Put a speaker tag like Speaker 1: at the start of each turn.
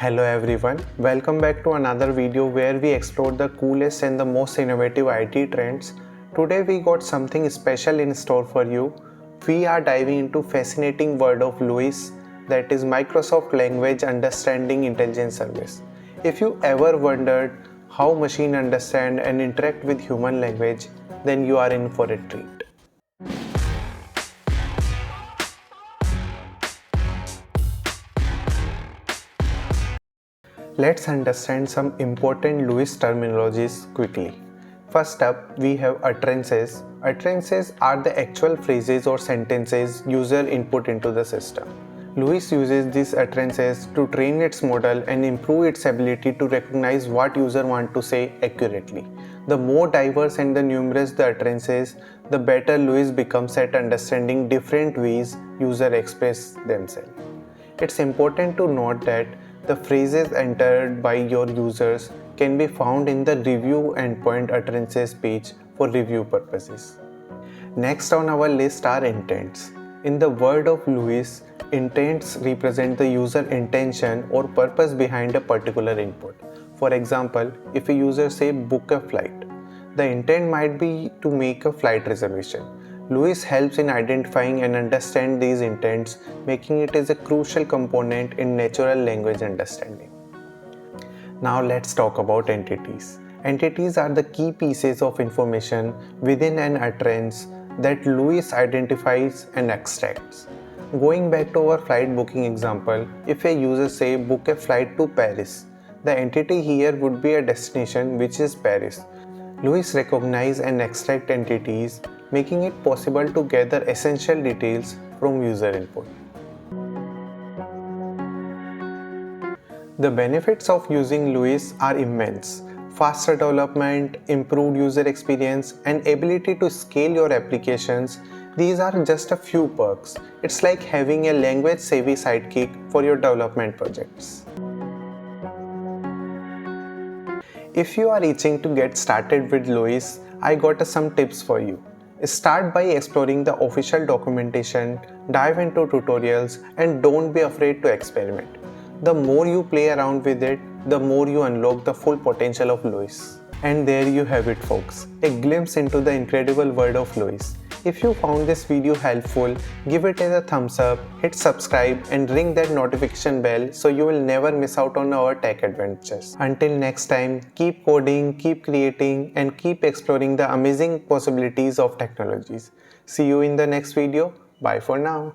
Speaker 1: Hello everyone, welcome back to another video where we explore the coolest and the most innovative IT trends. Today we got something special in store for you. We are diving into fascinating world of LUIS, that is Microsoft Language Understanding Intelligence Service. If you ever wondered how machine understand and interact with human language, then you are in for a treat. Let's understand some important LUIS terminologies quickly. First up, we have utterances. Utterances are the actual phrases or sentences user input into the system. LUIS uses these utterances to train its model and improve its ability to recognize what user want to say accurately. The more diverse and the numerous the utterances, the better LUIS becomes at understanding different ways user express themselves. It's important to note that the phrases entered by your users can be found in the review endpoint utterances page for review purposes. Next on our list are intents. In the world of LUIS, intents represent the user intention or purpose behind a particular input. For example, if a user say book a flight, the intent might be to make a flight reservation. LUIS helps in identifying and understand these intents, making it as a crucial component in natural language understanding. Now let's talk about entities. Entities are the key pieces of information within an utterance that LUIS identifies and extracts. Going back to our flight booking example, if a user say book a flight to Paris, the entity here would be a destination which is Paris. LUIS recognize and extract entities, making it possible to gather essential details from user input. The benefits of using LUIS are immense. Faster development, improved user experience, and ability to scale your applications. These are just a few perks. It's like having a language-savvy sidekick for your development projects. If you are itching to get started with LUIS, I got some tips for you. Start by exploring the official documentation, dive into tutorials, and don't be afraid to experiment. The more you play around with it, the more you unlock the full potential of LUIS. And there you have it folks, a glimpse into the incredible world of LUIS. If you found this video helpful, give it a thumbs up, hit subscribe and ring that notification bell so you will never miss out on our tech adventures. Until next time, keep coding, keep creating and keep exploring the amazing possibilities of technologies. See you in the next video. Bye for now.